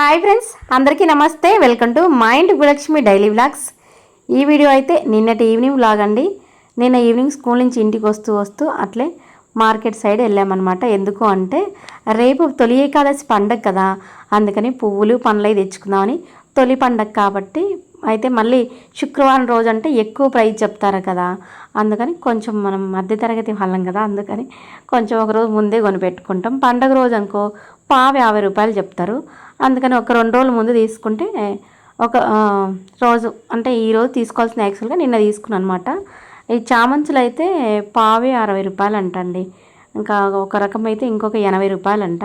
Hi friends, అందరికీ నమస్తే. Welcome to mind Bhulakshmi daily vlogs. ఈ వీడియో అయితే నిన్నటి ఈవినింగ్ వ్లాగ్ అండి. నిన్న ఈవినింగ్ స్కూల్ నుంచి ఇంటికి వస్తూ అట్లే మార్కెట్ సైడ్ వెళ్ళామన్నమాట. ఎందుకు అంటే రేపు తొలి ఏకాదశి పండగ కదా, అందుకని పువ్వులు పండ్లు తెచ్చుకుందామని. తొలి పండగ కాబట్టి అయితే మళ్ళీ శుక్రవారం రోజు అంటే ఎక్కువ ప్రైస్ చెప్తారు కదా, అందుకని కొంచెం మనం మధ్యతరగతి వాళ్ళం కదా, అందుకని కొంచెం ఒకరోజు ముందే కొనిపెట్టుకుంటాం. పండగ రోజు అనుకో పావు 50 రూపాయలు చెప్తారు. అందుకని ఒక 2 రోజుల ముందు తీసుకుంటే ఒక రోజు అంటే ఈరోజు తీసుకోవాల్సిన యాక్చువల్గా నిన్న తీసుకున్నాను అనమాట. ఈ చామంతులు అయితే పావే 60 రూపాయలు అంటండి. ఇంకా ఒక రకం అయితే ఇంకొక 80 రూపాయలు అంట.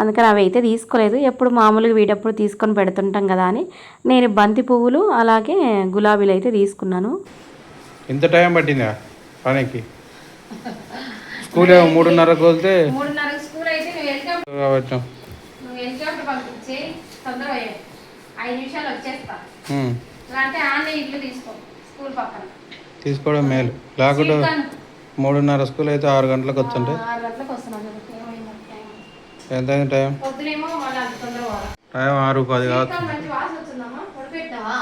అందుకని అవి అయితే తీసుకోలేదు. ఎప్పుడు మామూలుగా వీటప్పుడు తీసుకొని పెడుతుంటాం కదా అని నేను బంతి పువ్వులు అలాగే గులాబీలు అయితే తీసుకున్నాను. ఎంత టైం పట్టిందా పనికి? స్కూల్ 3:30కు వెళ్తే 3:30 స్కూల్ అయితే పంపించి తొందరగా 5 నిమిషాలు వచ్చేస్తా. అంటే ఆన్లైన్ ఇల్లు తీసుకో స్కూల్ పక్కన తీసుకోవడం మేలు. లేకుంటే 3:30 స్కూల్ అయితే 6 గంటలకు వచ్చంటే 6 గంటలకు వస్తున్నాను. ఎంత టైం? పొద్దునేమో మళ్ళీ అంత తొందరగా టైం 6:10 కావచ్చు. మంచి వాసన వచ్చిందమ్మా. ఉడకబెట్టినావా?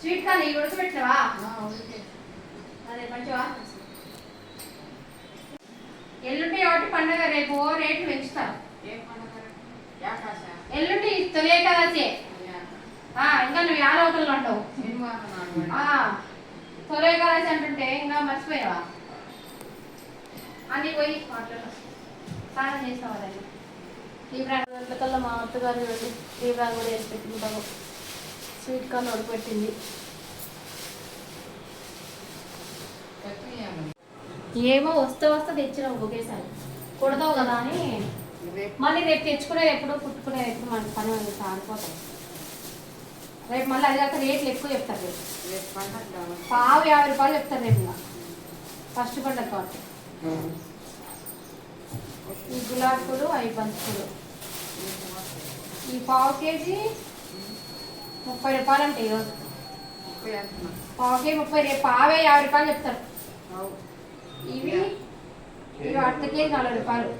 స్వీట్ కార్న్ ఇవి ఉడకబెట్టినావా? అదే మంచి వాసన. ఎల్లుండి ఒకటి పండుగ, రేపు రేట్లు పెంచుతారు. ఎల్లుండి తొలి ఏకాదశి. ఇంకా నువ్వు యాదవతలు అంటావు. తొలి ఏకాదశి అంటుంటే ఇంకా మర్చిపోయావా? అన్నీ పోయి మాట్లాడు. స్నానం చేస్తావా? దాన్ని తీవ్రాన్ని గంటలకల్లా మా అత్తగారిని వెళ్ళి తీవ్రాన్ని కూడా వేసి పెట్టుకుంటాము. స్వీట్ కార్న్ ఉడకబెట్టింది. ఏమో వస్తే తెచ్చినావు ఒకేసారి కొడతావు కదా అని. మళ్ళీ రేపు తెచ్చుకునేది ఎప్పుడో పుట్టుకునేది ఎప్పుడు మన పని ఆడిపోతాం. రేపు మళ్ళీ అది కాక రేట్లు ఎక్కువ చెప్తారు. రేపు పావు 50 రూపాయలు చెప్తారు రేపు. ఇంకా ఫస్ట్ పండుగ కాబట్టి ఈ గులాబీ పూలు 5 బంతి పూలు ఈ పావు కేజీ 30 రూపాయలు అంటే ఈరోజు పావు కేజీ 30. రేపు పావే 50 రూపాయలు చెప్తారు. ఇవి అర్ధ కేజీ 40 రూపాయలు.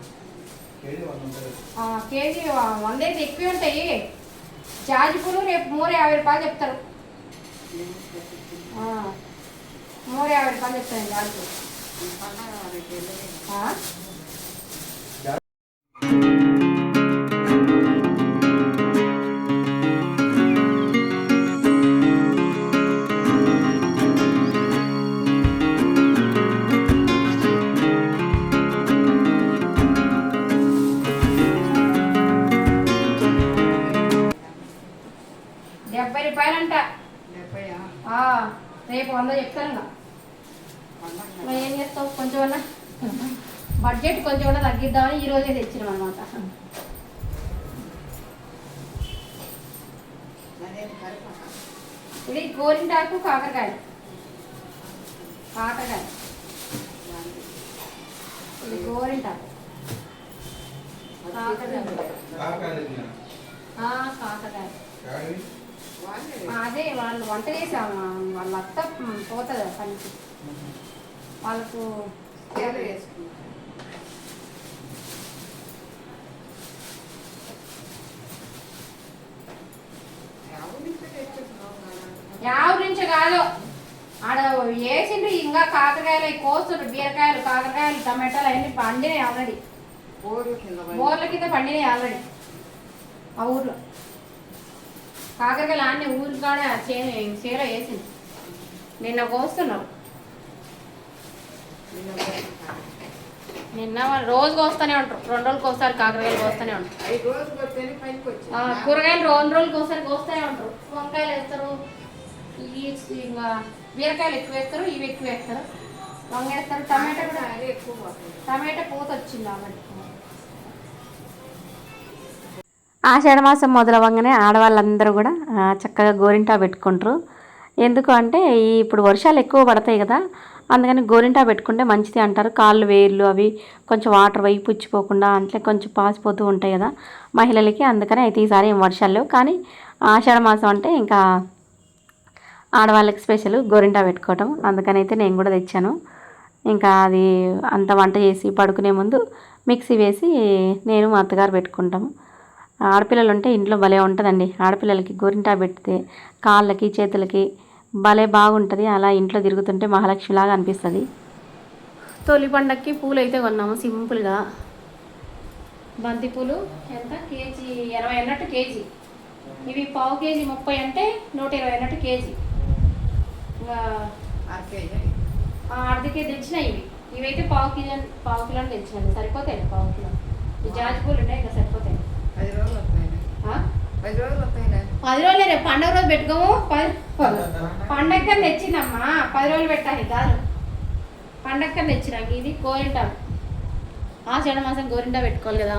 కేజీ 100 అయితే ఎక్కువ ఉంటాయి. జాజి పూలు రేపు 350 రూపాయలు చెప్తారు. 350 రూపాయలు చెప్తాను జాజి పూలు. రూపాయలంట. రేపు 100 చెప్తాను. ఏం చేస్తావు? కొంచెం బడ్జెట్ కొంచెం తగ్గిద్దామని ఈ రోజే తెచ్చినాం అనమాట. ఇది గోరింటాకు కాకరకాయ ఇది గోరింటాకు కాకరకాయ అదే వాళ్ళు వంట చేసాము. వాళ్ళ అత్త పోతుంది పనికి, వాళ్ళకు యాభై నుంచి కాదు ఆడ వేసిండ్రు. ఇంకా కాకరకాయలు అవి కోస్తుండ్రు. బీరకాయలు, కాకరకాయలు, టమాటాలు అన్నీ పండినాయి ఆల్రెడీ. బోర్ల కింద పండినాయి ఆల్రెడీ ఆ ఊర్లో. కాకరకాయలు అన్నీ ఊరి కాడ చీర వేసింది. నిన్న కోస్తున్నారు. నిన్న రోజు కోస్తూనే ఉంటారు. 2 రోజులకు ఒకసారి కాకరకాయలు కోస్తూనే ఉంటారు. కూరగాయలు 2 రోజులకు ఒకసారి కోస్తూనే ఉంటారు. వంకాయలు వేస్తారు, ఇంకా బీరకాయలు ఎక్కువ వేస్తారు, ఇవి ఎక్కువ వేస్తారు, వంగ వేస్తారు. టమాటా కూడా టమాటా పూత వచ్చింది కాబట్టి. ఆషాఢ మాసం మొదలవ్వగానే ఆడవాళ్ళందరూ కూడా చక్కగా గోరింటా పెట్టుకుంటారు. ఎందుకు అంటే ఇప్పుడు వర్షాలు ఎక్కువ పడతాయి కదా, అందుకని గోరింటా పెట్టుకుంటే మంచిది అంటారు. కాళ్ళు వేర్లు అవి కొంచెం వాటర్ వైపు పుచ్చిపోకుండా అంటే కొంచెం పాసిపోతూ ఉంటాయి కదా మహిళలకి. అందుకని అయితే ఈసారి ఏం వర్షాలు లేవు. కానీ ఆషాఢ మాసం అంటే ఇంకా ఆడవాళ్ళకి స్పెషల్ గోరింటా పెట్టుకోవటం. అందుకని అయితే నేను కూడా తెచ్చాను. ఇంకా అది అంత వంట చేసి పడుకునే ముందు మిక్సీ వేసి నేను మా అత్తగారు పెట్టుకుంటాము. ఆడపిల్లలు ఉంటే ఇంట్లో భలే ఉంటుందండి. ఆడపిల్లలకి గోరింటా పెడితే కాళ్ళకి చేతులకి భలే బాగుంటుంది. అలా ఇంట్లో తిరుగుతుంటే మహాలక్ష్మిలాగా అనిపిస్తుంది. తొలి పండక్కి పూలు అయితే కొన్నాము సింపుల్గా. బంతిపూలు ఎంత కేజీ 80 అన్నట్టు కేజీ. ఇవి పావు కేజీ 30 అంటే 120 అన్నట్టు కేజీ. ఇంకా అర్ధకే తెచ్చిన ఇవైతే పావు కిలో తెచ్చినాను. సరిపోతాయి పావు కిలో. ఈ జాజి పూలు ఉంటాయి ఇంకా సరిపోతాయి. 10 రోజులు వస్తాయి. 10 రోజులు వస్తాయి. 10 రోజులే, రేపు పండుగ రోజు పెట్టుకోము. పండగ తెచ్చిందమ్మా, 10 రోజులు పెట్టాలి కాదు. పండగ తెచ్చినాక ఇది గోరింటాకు. ఆషాఢ మాసం గోరింటా పెట్టుకోవాలి కదా,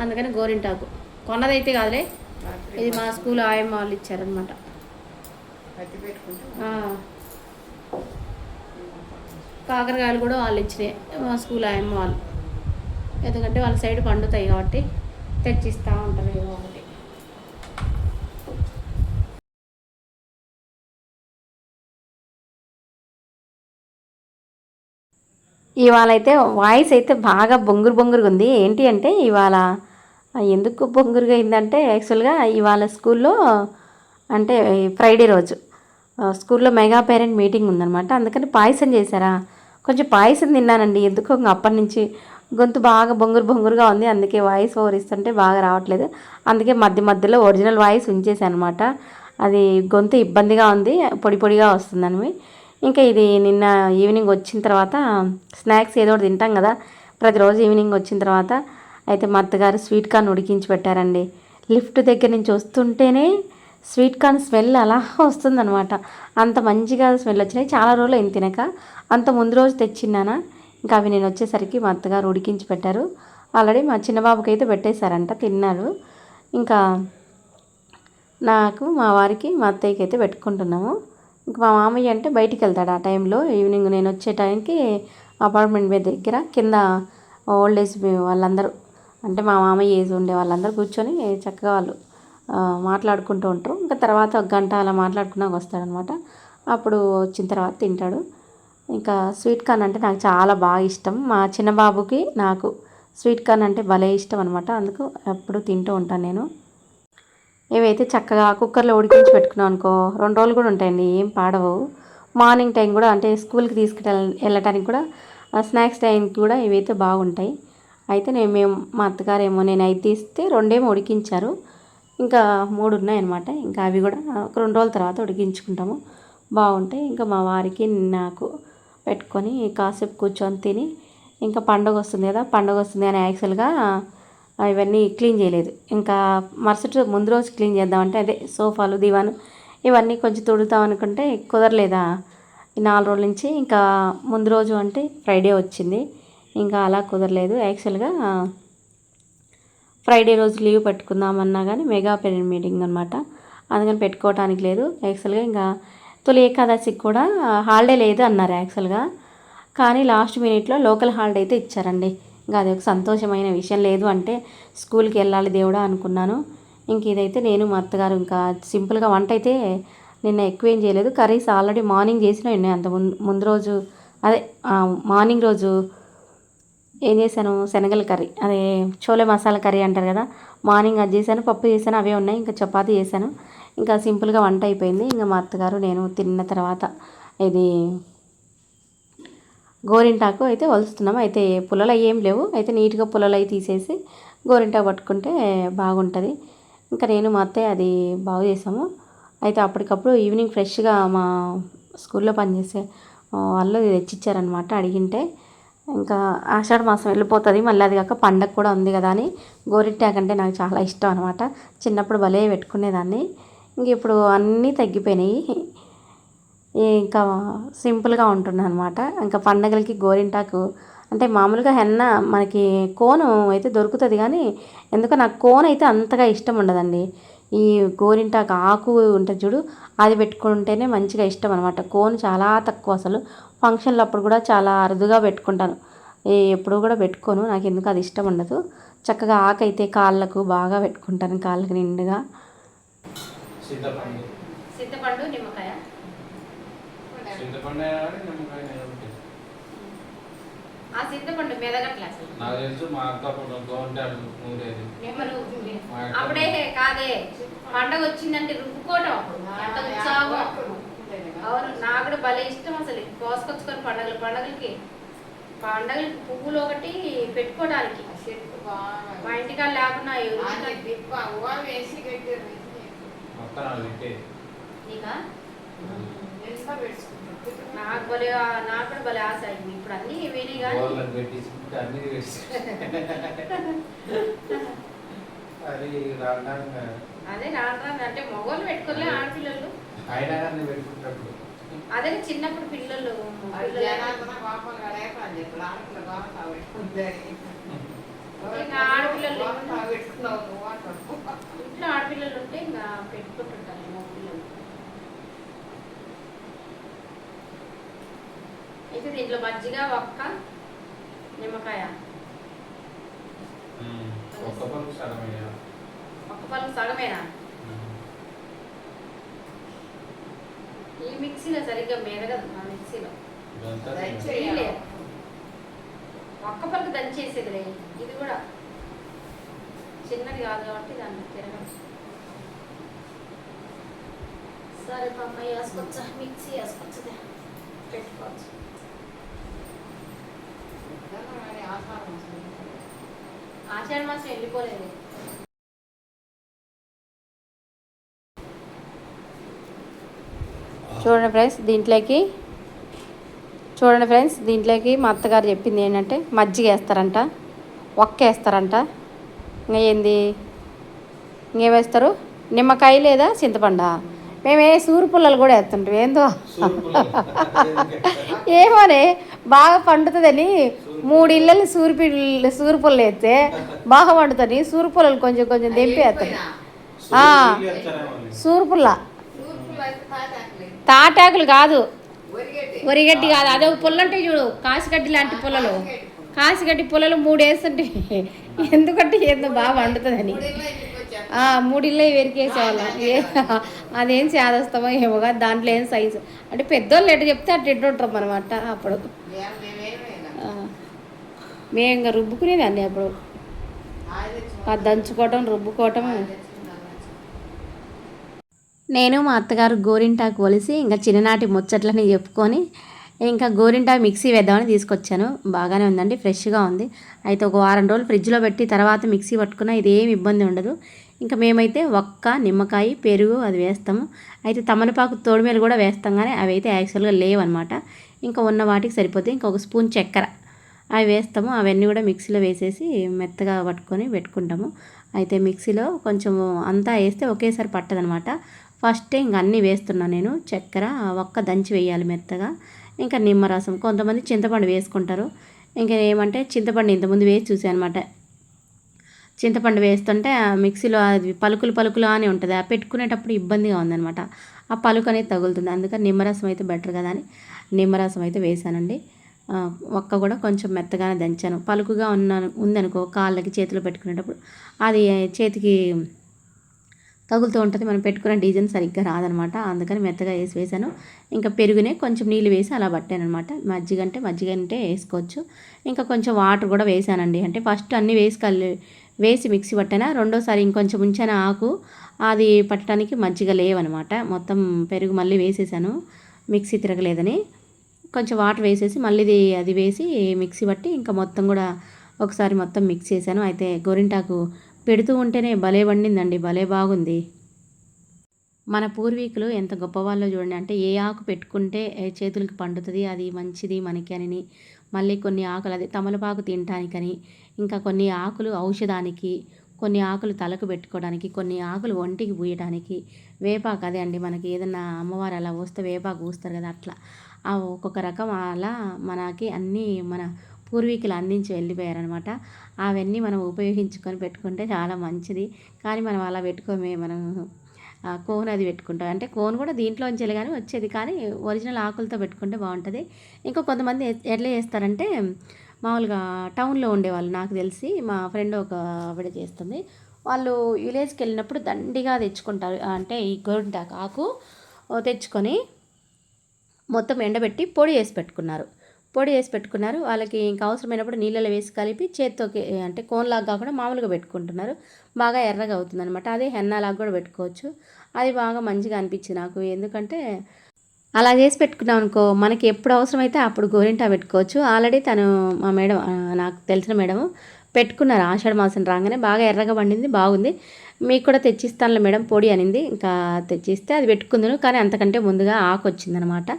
అందుకని గోరింటాకు కొన్నదైతే కాదులే. ఇది మా స్కూల్ ఆయమ్మ వాళ్ళు ఇచ్చారనమాట. కాకరకాయలు కూడా వాళ్ళు ఇచ్చినాయి మా స్కూల్ ఆయమ్మ వాళ్ళు. ఎందుకంటే వాళ్ళ సైడ్ పండుతాయి కాబట్టి తెచ్చిస్తూ ఉంటారు ఏదో ఒకటి. ఇవాళ అయితే వాయిస్ అయితే బాగా బొంగురుగా ఉంది. ఏంటి అంటే ఇవాళ ఎందుకు బొంగురుగా అయిందంటే యాక్చువల్గా ఇవాళ స్కూల్లో అంటే ఫ్రైడే రోజు స్కూల్లో మెగా పేరెంట్ మీటింగ్ ఉందన్నమాట. అందుకని పాయసం చేశారా, కొంచెం పాయసం తిన్నానండి. ఎందుకో అప్పటి నుంచి గొంతు బాగా బొంగురుగా ఉంది. అందుకే వాయిస్ ఓవర్ ఇస్తుంటే బాగా రావట్లేదు. అందుకే మధ్యలో ఒరిజినల్ వాయిస్ ఉంచేసాను అనమాట. అది గొంతు ఇబ్బందిగా ఉంది, పొడిగా వస్తుందని. ఇంకా ఇది నిన్న ఈవినింగ్ వచ్చిన తర్వాత స్నాక్స్ ఏదో ఒకటి తింటాం కదా ప్రతిరోజు ఈవినింగ్ వచ్చిన తర్వాత. అయితే మా అత్తగారు స్వీట్ కార్న్ ఉడికించి పెట్టారండి. లిఫ్ట్ దగ్గర నుంచి వస్తుంటేనే స్వీట్ కార్న్ స్మెల్ అలా వస్తుందన్నమాట. అంత మంచిగా స్మెల్ వచ్చినాయి. చాలా రోజులు అయింది తినక. అంత ముందు రోజు తెచ్చిన్నానా, ఇంకా అవి నేను వచ్చేసరికి మా అత్తగారు ఉడికించి పెట్టారు. ఆల్రెడీ మా చిన్నబాబుకి అయితే పెట్టేశారంట, తిన్నారు. ఇంకా నాకు, మా వారికి, మా అత్తయ్యకి అయితే పెట్టుకుంటున్నాము. ఇంకా మా మామయ్య అంటే బయటికి వెళ్తాడు ఆ టైంలో. ఈవినింగ్ నేను వచ్చే టైంకి అపార్ట్మెంట్ మీద దగ్గర కింద ఓల్డ్ ఏజ్ వాళ్ళందరూ, అంటే మా మామయ్య ఏజ్ ఉండే వాళ్ళందరూ కూర్చొని చక్కగా వాళ్ళు మాట్లాడుకుంటూ ఉంటారు. ఇంకా తర్వాత 1 గంట అలా మాట్లాడుకున్నాక వస్తాడనమాట. అప్పుడు వచ్చిన తర్వాత తింటాడు. ఇంకా స్వీట్ కార్న్ అంటే నాకు చాలా బాగా ఇష్టం. మా చిన్న బాబుకి నాకు స్వీట్ కార్న్ అంటే భలే ఇష్టం అనమాట. అందుకు ఎప్పుడు తింటూ ఉంటాను నేను. ఇవైతే చక్కగా కుక్కర్లో ఉడికించి పెట్టుకున్నాం అనుకో 2 రోజులు కూడా ఉంటాయండి, ఏం పాడవు. మార్నింగ్ టైం కూడా అంటే స్కూల్కి వెళ్ళటానికి కూడా స్నాక్స్ టైంకి కూడా ఇవైతే బాగుంటాయి. అయితే మేము మా అత్తగారేమో నేను 5 తీస్తే 2 ఉడికించారు. ఇంకా 3 ఉన్నాయన్నమాట. ఇంకా అవి కూడా 2 రోజుల తర్వాత ఉడికించుకుంటాము, బాగుంటాయి. ఇంకా మా వారికి నాకు పెట్టుకొని కాసేపు కూర్చొని తిని, ఇంకా పండుగ వస్తుంది కదా, పండుగ వస్తుంది అని యాక్చువల్గా ఇవన్నీ క్లీన్ చేయలేదు. ఇంకా మరుసటి ముందు రోజు క్లీన్ చేద్దామంటే అదే సోఫాలు దివాను ఇవన్నీ కొంచెం తుడుతాం అనుకుంటే కుదరలేదా ఈ 4 రోజుల నుంచి. ఇంకా ముందు రోజు అంటే ఫ్రైడే వచ్చింది, ఇంకా అలా కుదరలేదు. యాక్చువల్గా ఫ్రైడే రోజు లీవ్ పెట్టుకుందామన్నా కానీ మెగా పేరెంట్ మీటింగ్ అనమాట, అందుకని పెట్టుకోవటానికి లేదు. యాక్చువల్గా ఇంకా తొలి ఏకాదశికి కూడా హాలిడే లేదు అన్నారు యాక్చువల్గా. కానీ లాస్ట్ మినిట్లో లోకల్ హాలిడే అయితే ఇచ్చారండి. ఇంకా అది ఒక సంతోషమైన విషయం. లేదు అంటే స్కూల్కి వెళ్ళాలి దేవుడా అనుకున్నాను. ఇంక ఇదైతే నేను మా అత్తగారు ఇంకా సింపుల్గా వంట అయితే నిన్న ఎక్కువ ఏం చేయలేదు. కర్రీస్ ఆల్రెడీ మార్నింగ్ చేసినా ఉన్నాయి. అంత ముందు రోజు అదే మార్నింగ్ రోజు ఏం చేశాను, శనగల కర్రీ, అదే చోలే మసాలా కర్రీ అంటారు కదా, మార్నింగ్ అది చేశాను. పప్పు చేశాను, అవే ఉన్నాయి. ఇంకా చపాతీ చేశాను. ఇంకా సింపుల్గా వంట అయిపోయింది. ఇంకా మా అత్తగారు నేను తిన్న తర్వాత ఇది గోరింటాకు అయితే వలుస్తున్నాము. అయితే పుల్లలు ఏం లేవు. అయితే నీట్గా పుల్లలు అవి తీసేసి గోరింటాకు పట్టుకుంటే బాగుంటుంది. ఇంకా నేను మా అత్తయ్య అది బాగు చేసాము. అయితే అప్పటికప్పుడు ఈవినింగ్ ఫ్రెష్గా మా స్కూల్లో పనిచేసే వాళ్ళు తెచ్చిచ్చారనమాట అడిగింటే. ఇంకా ఆషాఢ మాసం వెళ్ళిపోతుంది, మళ్ళీ అది కాక పండగ కూడా ఉంది కదా అని గోరింటాకు అంటే నాకు చాలా ఇష్టం అనమాట. చిన్నప్పుడు భలే పెట్టుకునేదాన్ని. ఇంక ఇప్పుడు అన్నీ తగ్గిపోయినాయి. ఇంకా సింపుల్గా ఉంటున్నాను అనమాట. ఇంకా పండగలకి గోరింటాకు అంటే మామూలుగా హెన్న మనకి కోను అయితే దొరుకుతుంది, కానీ ఎందుకో నాకు కోన్ అయితే అంతగా ఇష్టం ఉండదండి. ఈ గోరింటాకు ఆకు ఉంటుంది చూడు, అది పెట్టుకుంటేనే మంచిగా ఇష్టం అనమాట. కోన్ చాలా తక్కువ, అసలు ఫంక్షన్లు అప్పుడు కూడా చాలా అరుదుగా పెట్టుకుంటాను, ఎప్పుడు కూడా పెట్టుకోను. నాకు ఎందుకు అది ఇష్టం ఉండదు. చక్కగా ఆకు అయితే కాళ్ళకు బాగా పెట్టుకుంటాను, కాళ్ళకి నిండుగా. చింతపండు నిమ్మకాయ ఆ చింతపండు మెదగట్లే అసలు. నాకు తెలుసు మా అక్క గోంటాడు నూరేది నెమ్మరు అప్పుడే కాదే పండగ వచ్చిందంటే రుబ్బుకోవటం అప్పుడు ఎంత ఉత్సాహం. అవును, నాకు కూడా భలే ఇష్టం అసలు కోసుకొచ్చుకొని పండగలకి పువ్వులు ఒకటి పెట్టుకోవడానికి మా ఇంటికాడ లేకున్నా నీకా నాకు కూడా భలే ఆశ అయింది. ఇప్పుడు అన్నీ వేరే కానీ అదే రాను అంటే మగవాళ్ళు పెట్టుకోలే ఆడపిల్లలు అదే చిన్నప్పుడు పిల్లలు ఇంకా ఆడపిల్లలు ఇంట్లో ఆడపిల్లలు ఉంటే ఇంకా పెట్టుకుంటుంటారు మగ పిల్లలు. అయితే దీంట్లో మజ్జిగ ఒక్క నిమ్మకాయ ఒక్క పళ్ళు సగమేనా? ఈ మిక్సీలో సరిగ్గా మెదగదు. మా మిక్సీలో ఒక్క పలుకు దంచేసేదిలే. ఇది కూడా చిన్నది కాదు కాబట్టి దాన్ని తిరగదు. సరే పాప వేసుకోవచ్చా? మిక్సీ వేసుకోవచ్చు, పెట్టుకోవచ్చు. ఆషాఢ మాసం వెళ్ళిపోలేదు. చూడండి ఫ్రెండ్స్ దీంట్లోకి మా అత్తగారు చెప్పింది ఏంటంటే మజ్జిగ వేస్తారంట, ఒక్క వేస్తారంట, ఇంకా ఏంది ఇంకేమేస్తారు, నిమ్మకాయ లేదా చింతపండు. మేమే సూరు పుల్లలు కూడా వేస్తుంటాం. ఏందో ఏమోనే బాగా పండుతుందని 3 ఇళ్ళలు సూరు పుల్లలు వేస్తే బాగా పండుతుంది. సూరు పుల్లలు కొంచెం కొంచెం తెంపి వేస్తాను. సూరు పుల్ల తాటాకులు కాదు, వరిగడ్డి కాదు, అదే పుల్ల ఉంటాయి చూడు, కాసిగడ్డి లాంటి పుల్లలు. కాసిగడ్డి పుల్లలు 3 వేస్తుంటే ఎందుకంటే ఏందో బాగా వండుతుందని 3 ఇళ్ళు వెరికేసేవాళ్ళం. అదేం చేదస్తామో ఏమోగా, దాంట్లో ఏం సైజు అంటే పెద్దోళ్ళు ఎటు చెప్తే అటు ఎటు ఉంటాం అనమాట. అప్పుడు మేము ఇంకా రుబ్బుకునేది అన్నీ అప్పుడు దంచుకోవటం రుబ్బుకోవటం. నేను మా అత్తగారు గోరింటాకు ఒలిసి ఇంకా చిన్ననాటి ముచ్చట్లని చెప్పుకొని ఇంకా గోరింటాకు మిక్సీ వేద్దామని తీసుకొచ్చాను. బాగానే ఉందండి, ఫ్రెష్గా ఉంది. అయితే ఒక వారం రోజులు ఫ్రిడ్జ్లో పెట్టి తర్వాత మిక్సీ పట్టుకున్నా ఇదేం ఇబ్బంది ఉండదు. ఇంకా మేమైతే ఒక్క నిమ్మకాయ పెరుగు అది వేస్తాము. అయితే తమలపాకు తోడుమేలు కూడా వేస్తాం, కానీ అవి అయితే యాక్చువల్గా లేవన్నమాట. ఇంకా ఉన్న వాటికి సరిపోతే ఇంకొక స్పూన్ చక్కెర అవి వేస్తాము. అవన్నీ కూడా మిక్సీలో వేసేసి మెత్తగా పట్టుకొని పెట్టుకుంటాము. అయితే మిక్సీలో కొంచెం అంతా వేస్తే ఒకేసారి పట్టదనమాట. ఫస్ట్ ఇంక అన్నీ వేస్తున్నాను నేను. చక్కెర ఒక్క దంచి వేయాలి మెత్తగా. ఇంకా నిమ్మరసం, కొంతమంది చింతపండు వేసుకుంటారు. ఇంకా ఏమంటే చింతపండు ఇంతకుముందు వేసి చూసాను అనమాట. చింతపండు వేస్తుంటే మిక్సీలో అది పలుకులు అని ఉంటుంది. ఆ పెట్టుకునేటప్పుడు ఇబ్బందిగా ఉందనమాట. ఆ పలుకు అనేది తగులుతుంది. అందుకని నిమ్మరసం అయితే బెటర్ కదా అని నిమ్మరసం అయితే వేసానండి. ఒక్క కూడా కొంచెం మెత్తగానే దంచాను. పలుకుగా ఉందనుకో కాళ్ళకి చేతిలో పెట్టుకునేటప్పుడు అది చేతికి తగులుతూ ఉంటుంది, మనం పెట్టుకునే డిజైన్ సరిగ్గా రాదనమాట. అందుకని మెత్తగా వేసాను. ఇంకా పెరుగునే కొంచెం నీళ్ళు వేసి అలా పట్టాను అనమాట. మజ్జిగ అంటే వేసుకోవచ్చు. ఇంకా కొంచెం వాటర్ కూడా వేసానండి. అంటే ఫస్ట్ అన్నీ వేసి మిక్సీ పట్టాను. రెండోసారి ఇంకొంచెం ఉంచాను ఆకు, అది పట్టడానికి మజ్జిగ లేవనమాట. మొత్తం పెరుగు మళ్ళీ వేసేసాను మిక్సీ తిరగలేదని. కొంచెం వాటర్ వేసేసి మళ్ళీ అది వేసి మిక్సీ పట్టి ఇంకా మొత్తం కూడా ఒకసారి మొత్తం మిక్స్ చేశాను. అయితే గోరింటాకు పెడుతూ ఉంటేనే భలే వండిందండి, భలే బాగుంది. మన పూర్వీకులు ఎంత గొప్పవాళ్ళో చూడండి. అంటే ఏ ఆకు పెట్టుకుంటే చేతులకి పండుతుంది, అది మంచిది మనకి అని. మళ్ళీ కొన్ని ఆకులు అది తమలపాకు తినటానికని, ఇంకా కొన్ని ఆకులు ఔషధానికి, కొన్ని ఆకులు తలకు పెట్టుకోవడానికి, కొన్ని ఆకులు ఒంటికి పూయడానికి. వేపాకు అదే అండి, మనకి ఏదన్నా అమ్మవారు అలా వస్తే వేపాకు పూస్తారు కదా, అట్లా ఒక్కొక్క రకం అలా మనకి అన్నీ మన పూర్వీకులు అందించి వెళ్ళిపోయారనమాట. అవన్నీ మనం ఉపయోగించుకొని పెట్టుకుంటే చాలా మంచిది. కానీ మనం అలా పెట్టుకోమే, మనం కోన్ అది పెట్టుకుంటాం. అంటే కోన్ కూడా దీంట్లోంచి కానీ వచ్చేది, కానీ ఒరిజినల్ ఆకులతో పెట్టుకుంటే బాగుంటుంది. ఇంకా కొంతమంది ఎట్లా చేస్తారంటే మామూలుగా టౌన్లో ఉండేవాళ్ళు, నాకు తెలిసి మా ఫ్రెండ్ ఒక ఆవిడ చేస్తుంది, వాళ్ళు విలేజ్కి వెళ్ళినప్పుడు దండిగా తెచ్చుకుంటారు. అంటే ఈ గోరింటాకు ఆకు తెచ్చుకొని మొత్తం ఎండబెట్టి పొడి వేసి పెట్టుకున్నారు. పొడి వేసి పెట్టుకున్నారు. వాళ్ళకి ఇంకా అవసరమైనప్పుడు నీళ్ళలో వేసి కలిపి చేత్తోకి అంటే కోన్లాగా కాకుండా మామూలుగా పెట్టుకుంటున్నారు. బాగా ఎర్రగా అవుతుందనమాట. అదే హెన్నాలాగా కూడా పెట్టుకోవచ్చు. అది బాగా మంచిగా అనిపించింది నాకు. ఎందుకంటే అలా చేసి పెట్టుకున్నాం అనుకో మనకి ఎప్పుడు అవసరమైతే అప్పుడు గోరింటా పెట్టుకోవచ్చు. ఆల్రెడీ తను మా మేడం నాకు తెలిసిన మేడం పెట్టుకున్నారు. ఆషాఢ మాసం రాగానే బాగా ఎర్రగా పండింది, బాగుంది. మీకు కూడా తెచ్చిస్తానులే మేడం పొడి అనింది. ఇంకా తెచ్చిస్తే అది పెట్టుకుందును. కానీ అంతకంటే ముందుగా ఆకు వచ్చిందనమాట.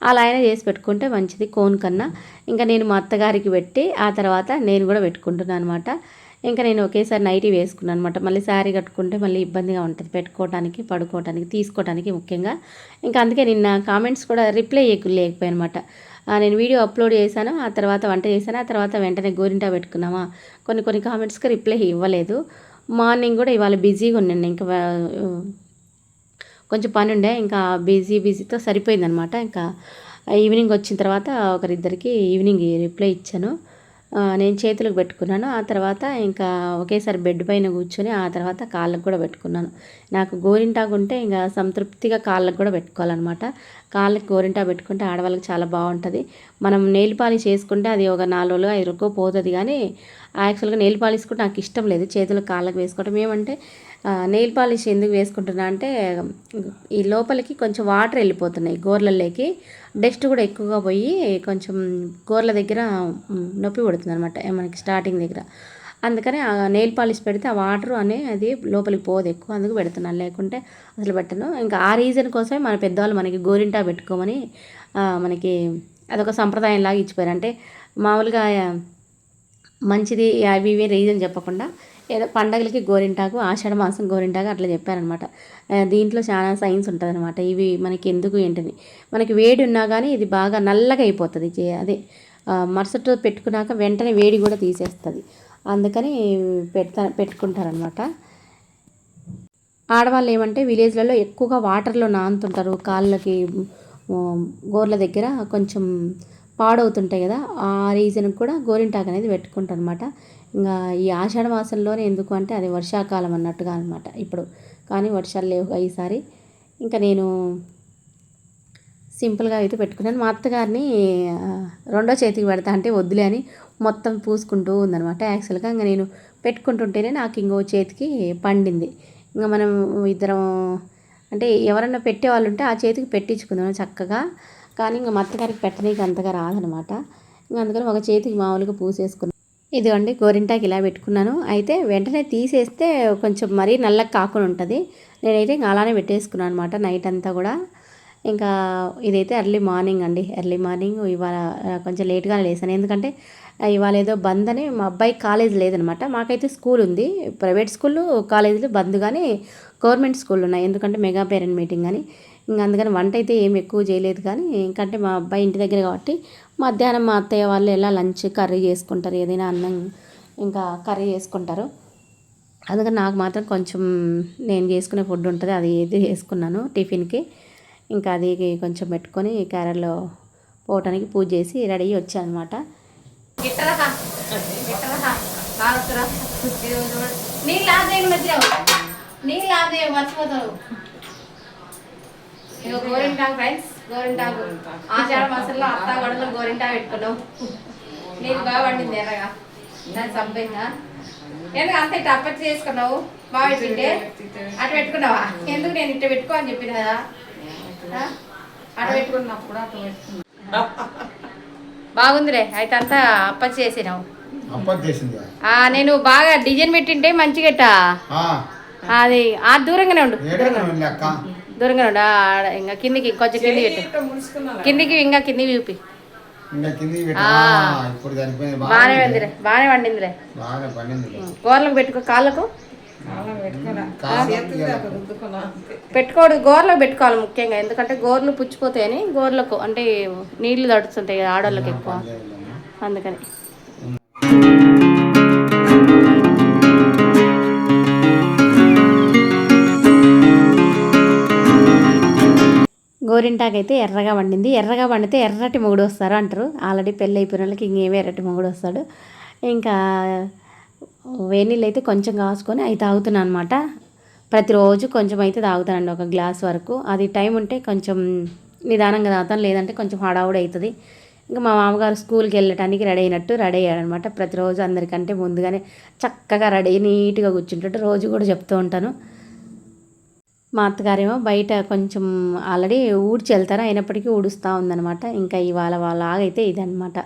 అలా అయినా చేసి పెట్టుకుంటే మంచిది కోన్ కన్నా. ఇంకా నేను మా అత్తగారికి పెట్టి ఆ తర్వాత నేను కూడా పెట్టుకుంటున్నాను అనమాట. ఇంకా నేను ఒకేసారి నైటీ వేసుకున్నాను అనమాట. మళ్ళీ శారీ కట్టుకుంటే మళ్ళీ ఇబ్బందిగా ఉంటుంది పెట్టుకోవడానికి, పడుకోవడానికి, తీసుకోవడానికి ముఖ్యంగా. ఇంకా అందుకే నిన్న కామెంట్స్ కూడా రిప్లై లేకపోయాయి అనమాట. నేను వీడియో అప్లోడ్ చేశాను, ఆ తర్వాత వంట చేశాను, ఆ తర్వాత వెంటనే గోరింటా పెట్టుకున్నామా. కొన్ని కామెంట్స్కి రిప్లై ఇవ్వలేదు. మార్నింగ్ కూడా ఇవాళ బిజీగా ఉన్నాను. ఇంకా కొంచెం పని ఉండే, ఇంకా బిజీతో సరిపోయిందనమాట. ఇంకా ఈవినింగ్ వచ్చిన తర్వాత ఒకరిద్దరికి ఈవినింగ్ రిప్లై ఇచ్చాను. నేను చేతులకు పెట్టుకున్నాను. ఆ తర్వాత ఇంకా ఒకేసారి బెడ్ పైన కూర్చొని ఆ తర్వాత కాళ్ళకు కూడా పెట్టుకున్నాను. నాకు గోరింటాకు ఉంటే ఇంకా సంతృప్తిగా కాళ్ళకు కూడా పెట్టుకోవాలన్నమాట. కాళ్ళకి గోరింటా పెట్టుకుంటే ఆడవాళ్ళకి చాలా బాగుంటుంది. మనం నెయిల్ పాలిష్ చేసుకుంటే అది ఒక 4 రోజులు 5 రోజులు పోతుంది. కానీ యాక్చువల్గా నెయిల్ పాలిష్ కూడా నాకు ఇష్టం లేదు చేతులకు కాళ్ళకు వేసుకోవటం. ఏమంటే నెయిల్ పాలిష్ ఎందుకు వేసుకుంటున్నా అంటే ఈ లోపలికి కొంచెం వాటర్ వెళ్ళిపోతున్నాయి గోర్లలోకి, డస్ట్ కూడా ఎక్కువగా పోయి కొంచెం గోర్ల దగ్గర నొప్పి పడుతుంది అనమాట మనకి స్టార్టింగ్ దగ్గర. అందుకని ఆ నెయిల్ పాలిష్ పెడితే ఆ వాటర్ అది లోపలికి పోదు ఎక్కువ, అందుకు పెడుతున్నాను. లేకుంటే అసలు పెట్టను. ఇంకా ఆ రీజన్ కోసమే మన పెద్దవాళ్ళు మనకి గోరింటా పెట్టుకోమని మనకి అదొక సంప్రదాయం లాగా ఇచ్చిపోయారు. అంటే మామూలుగా మంచిది అవి ఇవి రీజన్ చెప్పకుండా ఏదో పండగలకి గోరింటాకు, ఆషాఢ మాసం గోరింటాకు అట్లా చెప్పారనమాట. దీంట్లో చాలా సైన్స్ ఉంటుంది అనమాట. ఇవి మనకి ఎందుకు ఏంటిది, మనకి వేడి ఉన్నా కానీ ఇది బాగా నల్లగా అయిపోతుంది. అదే మరుసటి రోజు పెట్టుకున్నాక వెంటనే వేడి కూడా తీసేస్తుంది. అందుకని పెట్టుకుంటారనమాట. ఆడవాళ్ళు ఏమంటే విలేజ్లలో ఎక్కువగా వాటర్లో నానుతుంటారు. కాళ్ళకి గోర్ల దగ్గర కొంచెం పాడవుతుంటాయి కదా, ఆ రీజన్కి కూడా గోరింటాకు అనేది పెట్టుకుంటారు అనమాట. ఇంకా ఈ ఆషాఢ మాసంలోనే ఎందుకు అంటే అది వర్షాకాలం అన్నట్టుగా అనమాట ఇప్పుడు. కానీ వర్షాలు లేవు ఈసారి. ఇంకా నేను సింపుల్గా అయితే పెట్టుకున్నాను. మా అత్తగారిని రెండో చేతికి పెడతా అంటే వద్దులే అని మొత్తం పూసుకుంటూ ఉందనమాట. యాక్చువల్గా ఇంకా నేను పెట్టుకుంటుంటేనే నాకు ఇంకో చేతికి పండింది. ఇంకా మనం ఇద్దరం అంటే ఎవరన్నా పెట్టేవాళ్ళు ఉంటే ఆ చేతికి పెట్టించుకుందాం చక్కగా. కానీ ఇంకా మా అత్తగారికి పెట్టడానికి అంతగా రాదనమాట. ఇంకా అందుకని ఒక చేతికి మామూలుగా పూసేసుకున్నాను. ఇదిగోండి గోరింటాకి ఇలా పెట్టుకున్నాను. అయితే వెంటనే తీసేస్తే కొంచెం మరీ నల్లగా కాకుండా ఉంటుంది. నేనైతే ఇంకా అలానే పెట్టేసుకున్నాను అనమాట నైట్ అంతా కూడా. ఇంకా ఇదైతే ఎర్లీ మార్నింగ్ అండి. ఎర్లీ మార్నింగ్ ఇవాళ కొంచెం లేట్గా లేసాను. ఎందుకంటే ఇవాళ ఏదో బంద్ అని, మా అబ్బాయి కాలేజ్ లేదనమాట. మాకైతే స్కూల్ ఉంది. ప్రైవేట్ స్కూళ్ళు కాలేజీలు బంద్, కానీ గవర్నమెంట్ స్కూళ్ళు ఉన్నాయి. ఎందుకంటే మెగా పేరెంట్ మీటింగ్ అని. ఇంకా అందుకని వంట అయితే ఏం ఎక్కువ చేయలేదు. కానీ ఇంకంటే మా అబ్బాయి ఇంటి దగ్గర కాబట్టి మధ్యాహ్నం మా అత్తయ్య వాళ్ళు ఎలా లంచ్ కర్రీ చేసుకుంటారు, ఏదైనా అన్నం ఇంకా కర్రీ చేసుకుంటారు. అందుకని నాకు మాత్రం కొంచెం నేను చేసుకునే ఫుడ్ ఉంటుంది, అది ఏది చేసుకున్నాను టిఫిన్కి. ఇంకా అది కొంచెం పెట్టుకొని క్యారెట్లో పోవటానికి పూజ చేసి రెడీ వచ్చాను అనమాట. మర్చిపోతారు గోరింటాకు ఫ్రెండ్స్, గోరింటాకు ఆషాఢ మాసంలో అత్త గొడవలో గోరింటా పెట్టుకున్నావు. నీకు బాగా పండింది ఎర్రగా, దాన్ని సంపంగా. ఎందుకు అంత ఇట్లా అప్పచ్చి చేసుకున్నావు? బాగా పెట్టింటే అటు పెట్టుకున్నావా? ఎందుకు నేను ఇట్లా పెట్టుకో అని చెప్పిన కదా, అటు పెట్టుకున్నప్పుడు అటు పెట్టుకున్నా. బాగుందిలే. అయితే అంతా అప్పచ్చి చేసినావు. నేను బాగా డిజైన్ పెట్టింటే మంచిగా అది ఆ దూరంగానే ఉండు, దూరంగా ఉండు. ఇంకా కిందికి కొంచెం కింది పెట్టు, కిందికి ఇంకా కిందికి చూపి. బాగానే వండిలే, బాగానే వండిందిలే. గోర్లకు పెట్టుకో, కాళ్ళకు పెట్టుకోడు, గోర్లకు పెట్టుకోవాలి ముఖ్యంగా. ఎందుకంటే గోర్లు పుచ్చిపోతాయని, గోర్లకు అంటే నీళ్లు తడుస్తుంటాయి కదా ఆడవాళ్ళకి ఎక్కువ, అందుకని. గోరింటాకు అయితే ఎర్రగా వండింది. ఎర్రగా వండితే ఎర్రటి మొగుడు వస్తారు అంటారు. ఆల్రెడీ పెళ్ళి అయిపోయిన వాళ్ళకి ఇంకేమీ ఎర్రటి మొగుడు వస్తాడు. ఇంకా వేనీళ్ళు అయితే కొంచెం కాసుకొని అవి తాగుతున్నాను అనమాట. ప్రతిరోజు కొంచెం అయితే తాగుతానండి, ఒక గ్లాస్ వరకు. అది టైం ఉంటే కొంచెం నిదానంగా తాగుతాను, లేదంటే కొంచెం హడావుడి అవుతుంది. ఇంకా మా మామగారు స్కూల్కి వెళ్ళటానికి రెడీ అయినట్టు రెడీ అయ్యాడనమాట. ప్రతిరోజు అందరికంటే ముందుగానే చక్కగా రెడీ నీట్గా కూర్చుంటుంటే రోజు కూడా చెప్తూ ఉంటాను. మా అత్తగారేమో బయట కొంచెం ఆల్రెడీ ఊడ్చి వెళ్తారు, అయినప్పటికీ ఊడుస్తూ ఉందనమాట. ఇంకా ఇవాళ వాళ్ళ ఆగైతే ఇదనమాట.